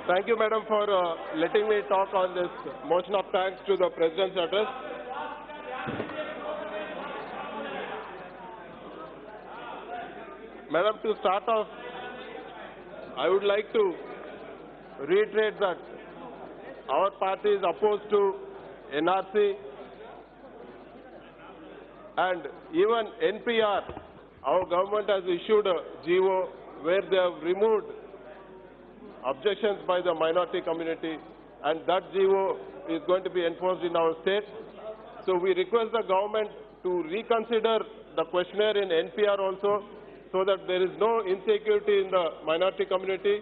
Thank you, Madam, for letting me talk on this motion of thanks to the President's address. Madam, to start off, I would like to reiterate that our party is opposed to NRC and even NPR. Our government has issued a GO where they have removed objections by the minority community, and that GO is going to be enforced in our state. So we request the government to reconsider the questionnaire in NPR also, so that there is no insecurity in the minority community.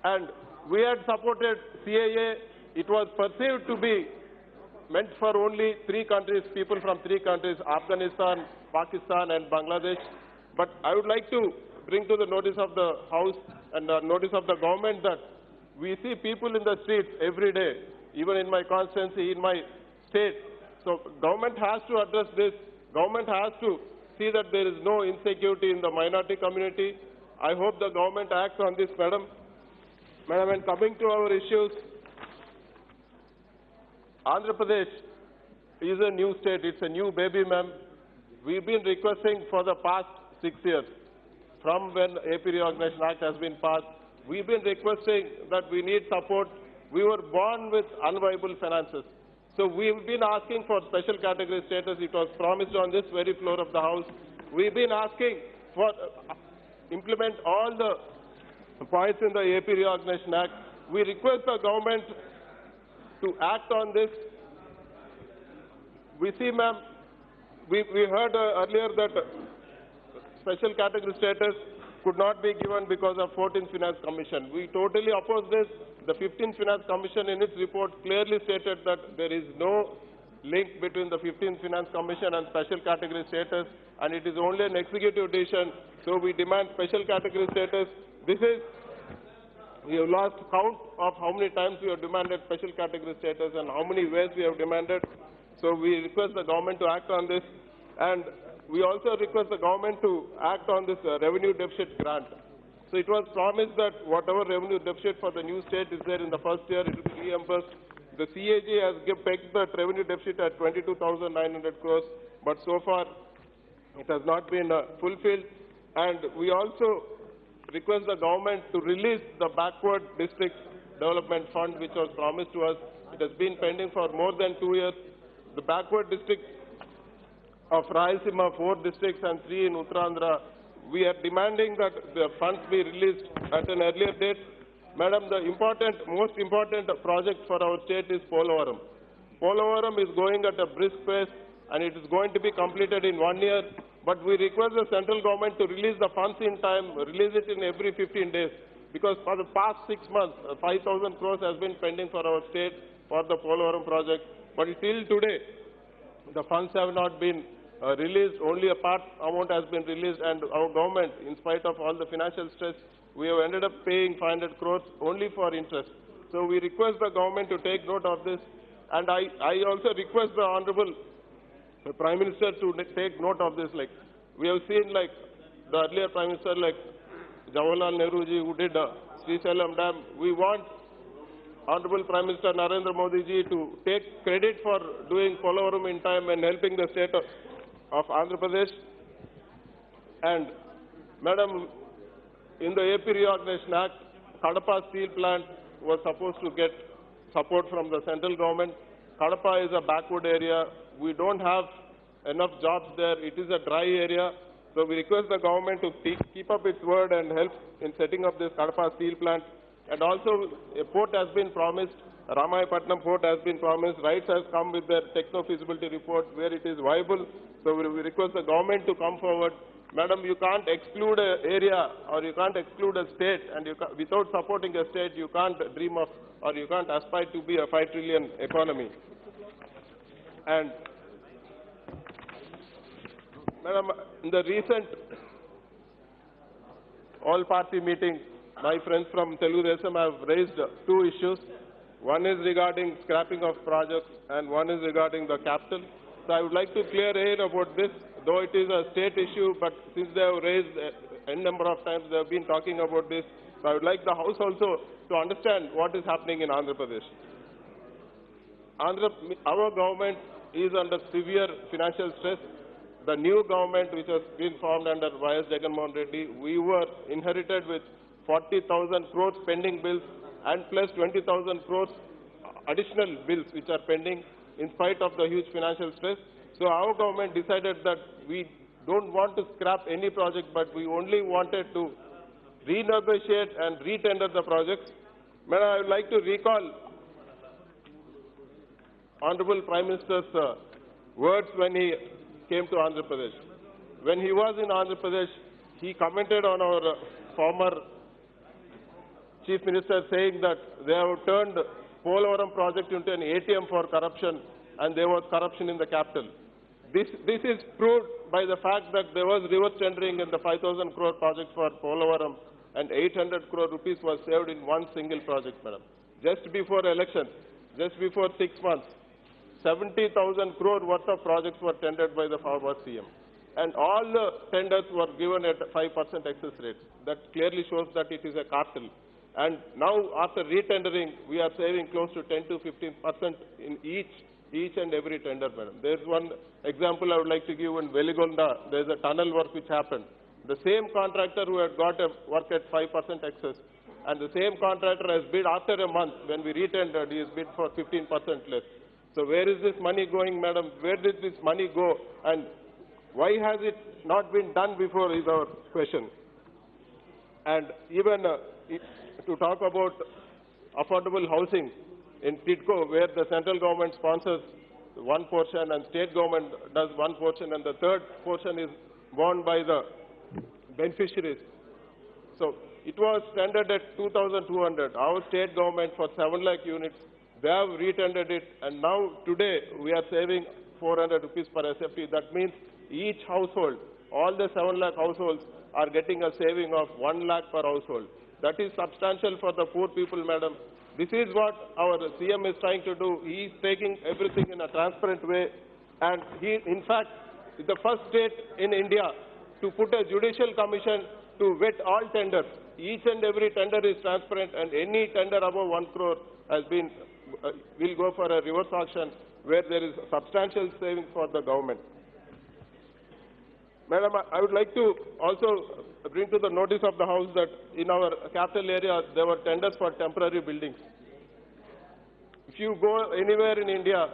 And we had supported CAA. It was perceived to be meant for only 3 countries, people from 3 countries, Afghanistan, Pakistan and Bangladesh. But I would like to bring to the notice of the House and the notice of the government that we see people in the streets every day, even in my constituency, in my state. So government has to address this. Government has to see that there is no insecurity in the minority community. I hope the government acts on this, Madam. Madam, and coming to our issues, Andhra Pradesh is a new state. It's a new baby, ma'am. We've been requesting for the past 6 years, from when AP Reorganization Act has been passed. We've been requesting that we need support. We were born with unviable finances. So we've been asking for special category status. It was promised on this very floor of the House. We've been asking for implement all the points in the AP Reorganization Act. We request the government to act on this. We see, ma'am, we heard earlier that special category status could not be given because of 14th Finance Commission. We totally oppose this. The 15th Finance Commission in its report clearly stated that there is no link between the 15th Finance Commission and special category status, and it is only an executive decision. So we demand special category status. We have lost count of how many times we have demanded special category status and how many ways we have demanded. So we request the government to act on this. And we also request the government to act on this revenue deficit grant. So it was promised that whatever revenue deficit for the new state is there in the first year, it will be reimbursed. The CAG has pegged that revenue deficit at 22,900 crores, but so far it has not been fulfilled. And we also request the government to release the backward district development fund which was promised to us. It has been pending for more than 2 years. The backward district of Rayalaseema, 4 districts and 3 in Uttarandhra, we are demanding that the funds be released at an earlier date. Madam, the most important project for our state is Polavaram. Polavaram is going at a brisk pace and it is going to be completed in 1 year. But we request the central government to release the funds in time, release it in every 15 days. Because for the past 6 months, 5,000 crores has been pending for our state for the Polavaram project. But till today, the funds have not been released. Only a part amount has been released, and our government, in spite of all the financial stress, we have ended up paying 500 crores only for interest. So we request the government to take note of this. And I also request the Honorable Prime Minister to take note of this. Like we have seen, like the earlier Prime Minister, like Jawaharlal Nehru ji, who did Srisailam Dam. We want Honorable Prime Minister Narendra Modi ji to take credit for doing Polavaram in time and helping the state of Andhra Pradesh. And Madam, in the AP Reorganization Act, Kadapa Steel Plant was supposed to get support from the central government. Kadapa is a backward area. We don't have enough jobs there. It is a dry area. So we request the government to keep up its word and help in setting up this Kadapa Steel Plant. And also, a port has been promised. Ramayapatnam port has been promised. RITES has come with their techno-feasibility report where it is viable. So we request the government to come forward. Madam, you can't exclude an area or you can't exclude a state, and without supporting a state, you can't dream of or you can't aspire to be a 5 trillion economy. And Madam, in the recent all-party meeting, my friends from Telugu Desam have raised 2 issues. One is regarding scrapping of projects and one is regarding the capital. So I would like to clear air about this, though it is a state issue, but since they have raised a number of times, they have been talking about this. So I would like the House also to understand what is happening in Andhra Pradesh. Our government is under severe financial stress. The new government which has been formed under Y.S. Jagannath Reddy, we were inherited with 40,000 crores pending bills and plus 20,000 crores additional bills which are pending in spite of the huge financial stress. So our government decided that we don't want to scrap any project, but we only wanted to renegotiate and re-tender the projects. Madam, I would like to recall Honorable Prime Minister's words when he came to Andhra Pradesh. When he was in Andhra Pradesh, he commented on our former Chief Minister saying that they have turned Polavaram project into an ATM for corruption and there was corruption in the capital. This is proved by the fact that there was reverse tendering in the 5,000 crore project for Polavaram and 800 crore rupees was saved in one single project, madam. Just before election, just before 6 months, 70,000 crore worth of projects were tendered by the former CM. And all the tenders were given at 5% excess rate. That clearly shows that it is a cartel. And now, after retendering, we are saving close to 10 to 15% in each and every tender, madam. There's one example I would like to give in Veligonda. There's a tunnel work which happened. The same contractor who had got a work at 5% excess, and the same contractor has bid after a month. When we retendered, he has bid for 15% less. So where is this money going, madam? Where did this money go? And why has it not been done before is our question. And even to talk about affordable housing in TIDCO, where the central government sponsors one portion and state government does one portion, and the third portion is borne by the beneficiaries. So it was tendered at 2,200. Our state government for 7 lakh units, they have retendered it, and now today we are saving 400 rupees per SFT. That means each household, all the 7 lakh households are getting a saving of 1 lakh per household. That is substantial for the poor people, madam. This is what our CM is trying to do. He is taking everything in a transparent way, and he, in fact, is the first state in India to put a judicial commission to vet all tenders. Each and every tender is transparent, and any tender above 1 crore has been will go for a reverse auction where there is substantial savings for the government. Madam, I would like to also bring to the notice of the House that in our capital area there were tenders for temporary buildings. If you go anywhere in India,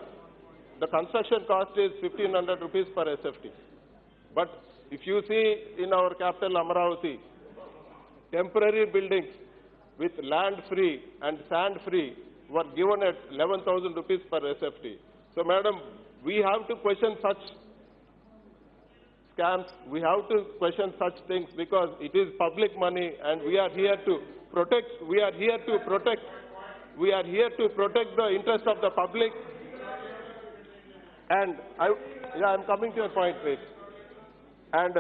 the construction cost is 1,500 rupees per SFT. But if you see in our capital Amaravati, temporary buildings with land free and sand free were given at 11,000 rupees per SFT. So, madam, we have to question such scams. We have to question such things because it is public money, and we are here to protect. We are here to protect the interest of the public. And I'm coming to a point, please. And